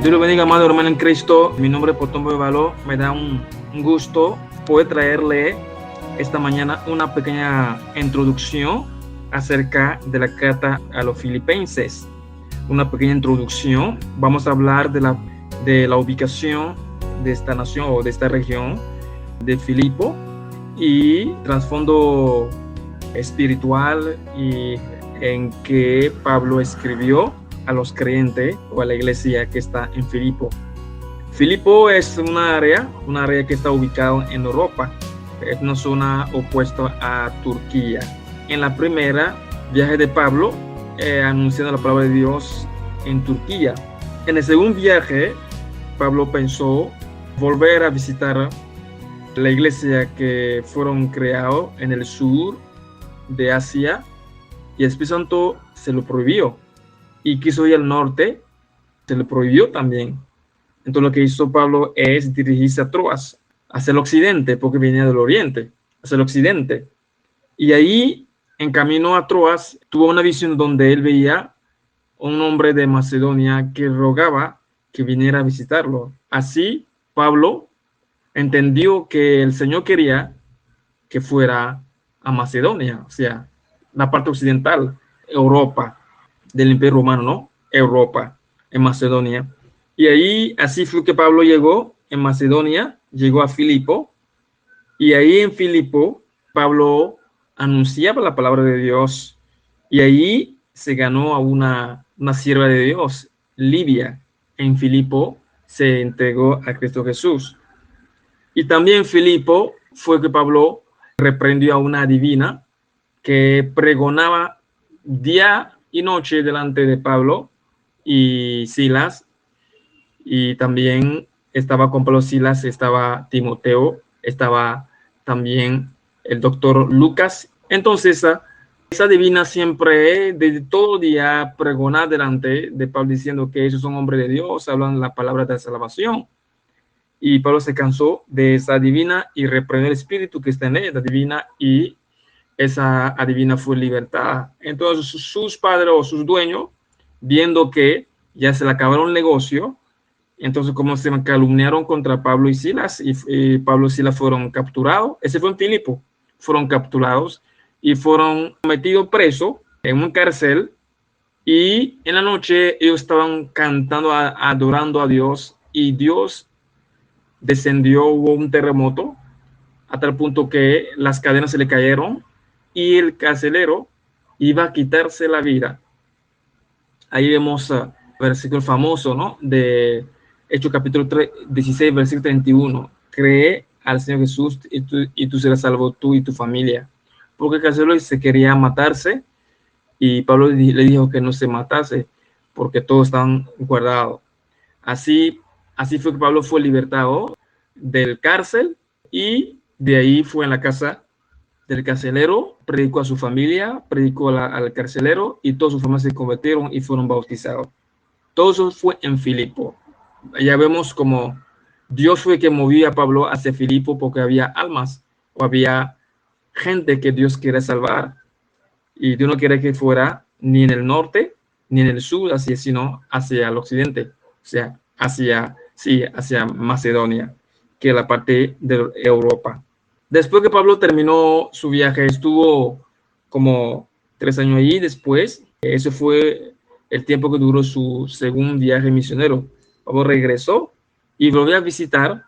Dios lo bendiga, amado hermano en Cristo. Mi nombre es Potombo de Valor. Me da un gusto poder traerle esta mañana una pequeña introducción acerca de la carta a los filipenses. Una pequeña introducción. Vamos a hablar de la ubicación de esta nación o de esta región de Filipo y trasfondo espiritual y en que Pablo escribió a los creyentes o a la iglesia que está en Filipo. Filipo es una área que está ubicada en Europa. Es una zona opuesta a Turquía. En la primera viaje de Pablo, anunciando la palabra de Dios en Turquía. En el segundo viaje, Pablo pensó volver a visitar la iglesia que fueron creados en el sur de Asia, y el Espíritu Santo se lo prohibió. Y quiso ir al norte, se le prohibió también. Entonces lo que hizo Pablo es dirigirse a Troas, hacia el occidente, porque venía del oriente, hacia el occidente. Y ahí, en camino a Troas, tuvo una visión donde él veía un hombre de Macedonia que rogaba que viniera a visitarlo. Así, Pablo entendió que el Señor quería que fuera a Macedonia, o sea, la parte occidental, Europa, del Imperio Romano, ¿no? Europa, en Macedonia. Y ahí, así fue que Pablo llegó en Macedonia, llegó a Filipo, y ahí en Filipo, Pablo anunciaba la palabra de Dios, y ahí se ganó a una sierva de Dios, Lidia. En Filipo se entregó a Cristo Jesús. Y también en Filipo fue que Pablo reprendió a una adivina que pregonaba día y noche delante de Pablo y Silas, y también estaba con Pablo Silas, estaba Timoteo, estaba también el doctor Lucas. Entonces esa divina siempre de todo día pregona delante de Pablo diciendo que ellos son hombres de Dios, hablan la palabra de salvación. Y Pablo se cansó de esa divina y reprendió el espíritu que está en ella, divina, y esa adivina fue libertada. Entonces sus padres o sus dueños, viendo que ya se le acabaron el negocio, entonces como se calumniaron contra Pablo y Silas, y Pablo y Silas fueron capturados. Ese fue en Filipo. Fueron capturados y fueron metidos presos en un cárcel, y en la noche ellos estaban cantando, adorando a Dios, y Dios descendió, hubo un terremoto a tal punto que las cadenas se le cayeron y el carcelero iba a quitarse la vida. Ahí vemos versículo famoso, ¿no? De Hechos capítulo 16, versículo 31. Cree al Señor Jesús y tú serás salvo, tú y tu familia. Porque el carcelero se quería matarse, y Pablo le dijo que no se matase porque todos están guardados. Así fue que Pablo fue libertado del cárcel, y de ahí fue en la casa del carcelero, predicó a su familia, predicó al carcelero, y todos sus familias se convirtieron y fueron bautizados. Todo eso fue en Filipo. Ya vemos como Dios fue que movía a Pablo hacia Filipo, porque había almas o había gente que Dios quiere salvar, y Dios no quiere que fuera ni en el norte ni en el sur, así, sino hacia el occidente, o sea, hacia Macedonia, que es la parte de Europa. Después que Pablo terminó su viaje, estuvo como 3 años allí. Después, ese fue el tiempo que duró su segundo viaje misionero. Pablo regresó y volvió a visitar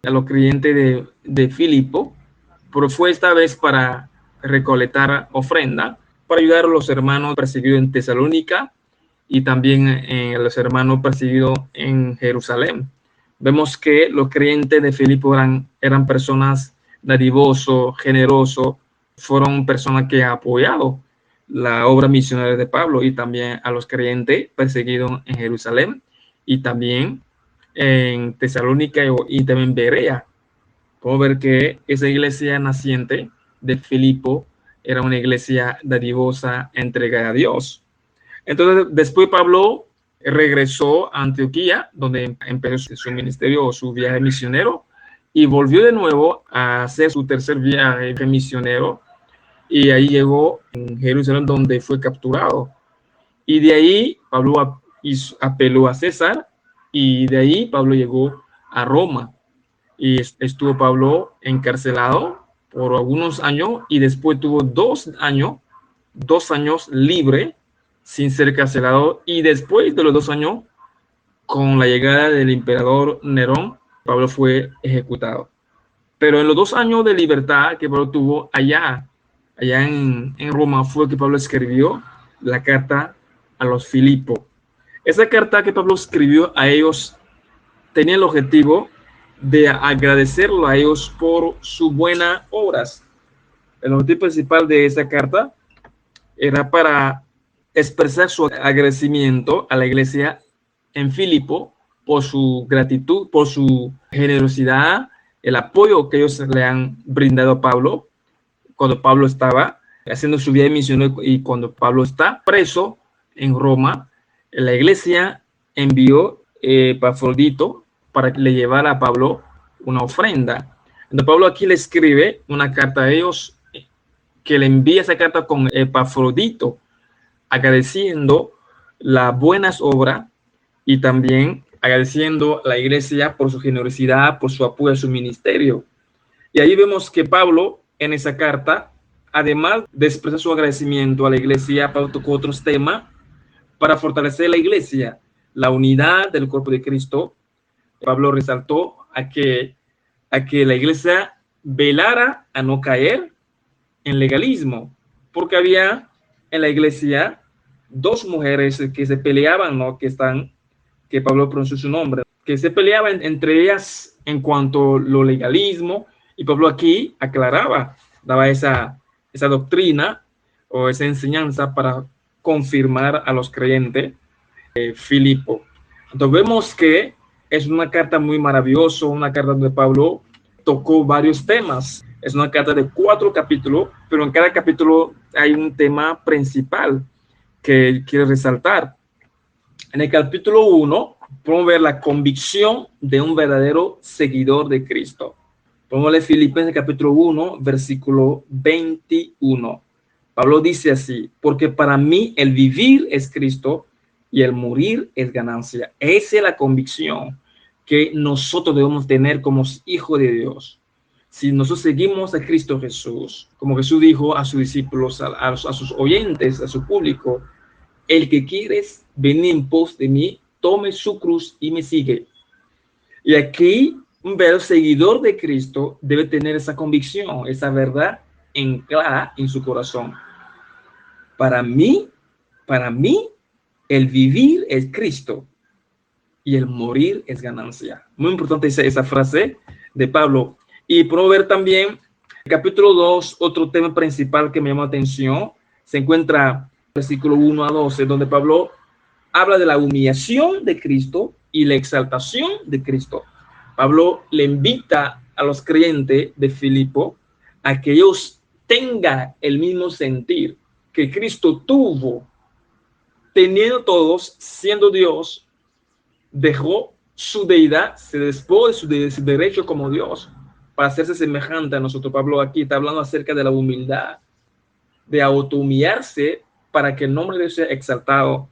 a los creyentes de Filipo, pero fue esta vez para recolectar ofrenda, para ayudar a los hermanos perseguidos en Tesalónica y también a los hermanos perseguidos en Jerusalén. Vemos que los creyentes de Filipo eran personas dadivosos, generosos, fueron personas que han apoyado la obra misionera de Pablo, y también a los creyentes perseguidos en Jerusalén y también en Tesalónica y también Berea. Podemos ver que esa iglesia naciente de Filipo era una iglesia dadivosa, entregada a Dios. Entonces, después Pablo regresó a Antioquía, donde empezó su ministerio o su viaje misionero, y volvió de nuevo a hacer su tercer viaje misionero, y ahí llegó en Jerusalén, donde fue capturado. Y de ahí Pablo apeló a César y de ahí Pablo llegó a Roma y estuvo Pablo encarcelado por algunos años y después tuvo 2 años libre sin ser encarcelado, y después de los 2 años, con la llegada del emperador Nerón, Pablo fue ejecutado. Pero en los 2 años de libertad que Pablo tuvo allá en Roma, fue que Pablo escribió la carta a los Filipos. Esa carta que Pablo escribió a ellos tenía el objetivo de agradecerlo a ellos por sus buenas obras. El objetivo principal de esa carta era para expresar su agradecimiento a la iglesia en Filipo por su gratitud, por su generosidad, el apoyo que ellos le han brindado a Pablo cuando Pablo estaba haciendo su vida de misión, y cuando Pablo está preso en Roma, la iglesia envió Epafrodito para que le llevara a Pablo una ofrenda. Entonces Pablo aquí le escribe una carta a ellos, que le envía esa carta con Epafrodito, agradeciendo las buenas obras y también agradeciendo a la iglesia por su generosidad, por su apoyo a su ministerio. Y ahí vemos que Pablo, en esa carta, además de expresar su agradecimiento a la iglesia, Pablo tocó otros temas para fortalecer la iglesia, la unidad del cuerpo de Cristo. Pablo resaltó a que la iglesia velara a no caer en legalismo, porque había en la iglesia 2 mujeres que se peleaban, ¿no? Que Pablo pronunció su nombre, que se peleaban entre ellas en cuanto a lo legalismo, y Pablo aquí aclaraba, daba esa doctrina o esa enseñanza para confirmar a los creyentes Filipo. Entonces vemos que es una carta muy maravillosa, una carta donde Pablo tocó varios temas. Es una carta de 4 capítulos, pero en cada capítulo hay un tema principal que quiere resaltar. En el capítulo 1 podemos ver la convicción de un verdadero seguidor de Cristo. Podemos leer Filipenses capítulo 1, versículo 21. Pablo dice así: porque para mí el vivir es Cristo y el morir es ganancia. Esa es la convicción que nosotros debemos tener como hijos de Dios. Si nosotros seguimos a Cristo Jesús, como Jesús dijo a sus discípulos, a sus oyentes, a su público: el que quieres venir en pos de mí, tome su cruz y me sigue. Y aquí un verdadero seguidor de Cristo debe tener esa convicción, esa verdad en clara en su corazón. Para mí, el vivir es Cristo y el morir es ganancia. Muy importante esa frase de Pablo. Y podemos ver también el capítulo 2, otro tema principal que me llama la atención, se encuentra versículo 1 a 12, donde Pablo habla de la humillación de Cristo y la exaltación de Cristo. Pablo le invita a los creyentes de Filipo a que ellos tengan el mismo sentir que Cristo tuvo, teniendo todos, siendo Dios, dejó su deidad, se despojó de su derecho como Dios para hacerse semejante a nosotros. Pablo aquí está hablando acerca de la humildad, de autohumillarse para que el nombre de Dios sea exaltado,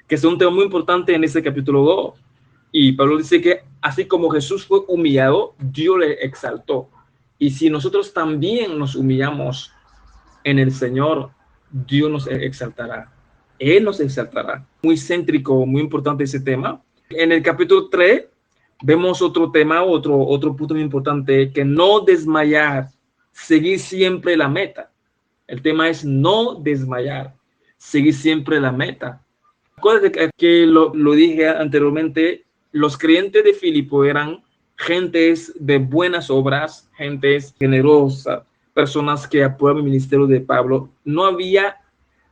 que es un tema muy importante en este capítulo 2. Y Pablo dice que así como Jesús fue humillado, Dios le exaltó. Y si nosotros también nos humillamos en el Señor, Dios nos exaltará. Él nos exaltará. Muy céntrico, muy importante ese tema. En el capítulo 3 vemos otro tema, otro punto muy importante, que no desmayar, seguir siempre la meta. El tema es no desmayar, seguir siempre la meta. Acuérdate que lo dije anteriormente, los creyentes de Filipo eran gentes de buenas obras, gentes generosas, personas que apoyaban el ministerio de Pablo. No había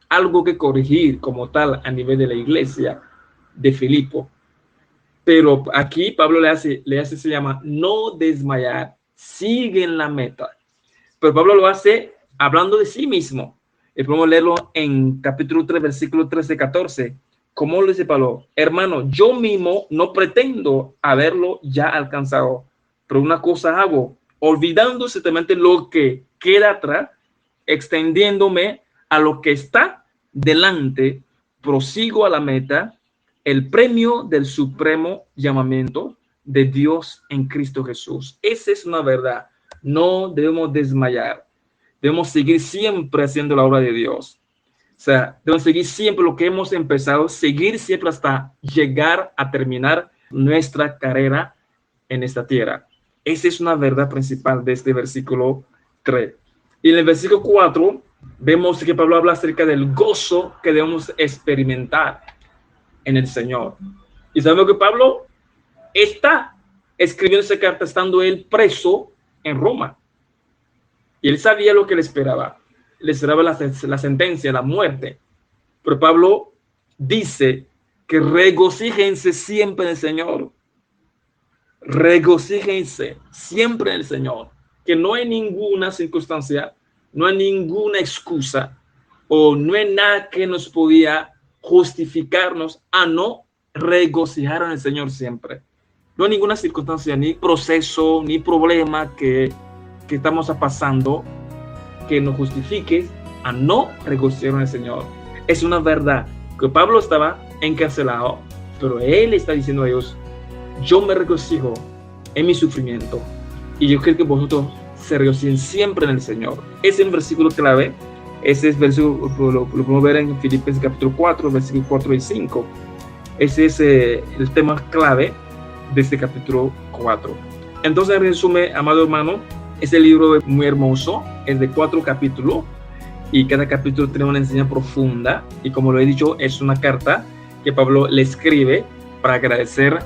algo que corregir como tal a nivel de la iglesia de Filipo. Pero aquí Pablo le hace se llama no desmayar, sigue en la meta. Pero Pablo lo hace hablando de sí mismo. Y podemos leerlo en capítulo 3, versículo 13-14. Como lo dice Pablo: hermano, yo mismo no pretendo haberlo ya alcanzado, pero una cosa hago, olvidando ciertamente lo que queda atrás, extendiéndome a lo que está delante, prosigo a la meta, el premio del supremo llamamiento de Dios en Cristo Jesús. Esa es una verdad. No debemos desmayar. Debemos seguir siempre haciendo la obra de Dios. O sea, debemos seguir siempre lo que hemos empezado, seguir siempre hasta llegar a terminar nuestra carrera en esta tierra. Esa es una verdad principal de este versículo 3. Y en el versículo 4 vemos que Pablo habla acerca del gozo que debemos experimentar en el Señor. Y sabemos que Pablo está escribiendo esa carta estando él preso en Roma. Y él sabía lo que le esperaba. Le esperaba la sentencia, la muerte. Pero Pablo dice que regocíjense siempre en el Señor. Regocíjense siempre en el Señor. Que no hay ninguna circunstancia, no hay ninguna excusa o no hay nada que nos podía justificarnos a no regocijar en el Señor siempre. No hay ninguna circunstancia, ni proceso, ni problema que estamos pasando que nos justifique a no regocijar en el Señor. Es una verdad que Pablo estaba encarcelado, pero él está diciendo a ellos, yo me regocijo en mi sufrimiento y yo creo que vosotros se regocijen siempre en el Señor. Ese es un versículo clave. Ese es versículo, lo podemos ver en Filipenses capítulo 4, versículos 4 y 5. Ese es el tema clave de este capítulo 4. Entonces, en resumen, amado hermano, este libro es muy hermoso, es de 4 capítulos y cada capítulo tiene una enseñanza profunda y como lo he dicho, es una carta que Pablo le escribe para agradecer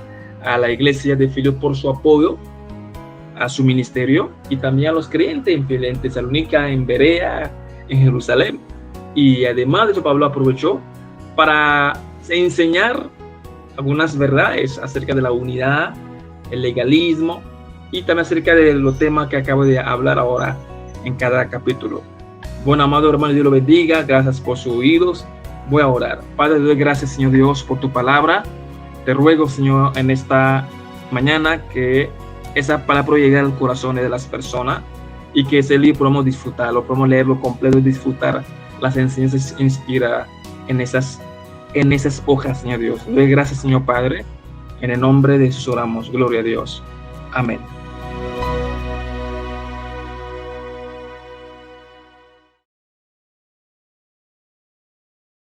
a la iglesia de Filipos por su apoyo a su ministerio y también a los creyentes en Tesalónica, en Berea, en Jerusalén. Y además de eso, Pablo aprovechó para enseñar algunas verdades acerca de la unidad, el legalismo y también acerca de los temas que acabo de hablar ahora en cada capítulo. Bueno, amado hermano, Dios lo bendiga. Gracias por sus oídos. Voy a orar. Padre, te doy gracias, Señor Dios, por tu palabra. Te ruego, Señor, en esta mañana que esa palabra llegue al corazón de las personas y que ese libro podamos disfrutarlo, podamos leerlo completo y disfrutar las enseñanzas inspiradas en esas hojas, Señor Dios. Te doy gracias, Señor Padre. En el nombre de Jesús oramos. Gloria a Dios. Amén.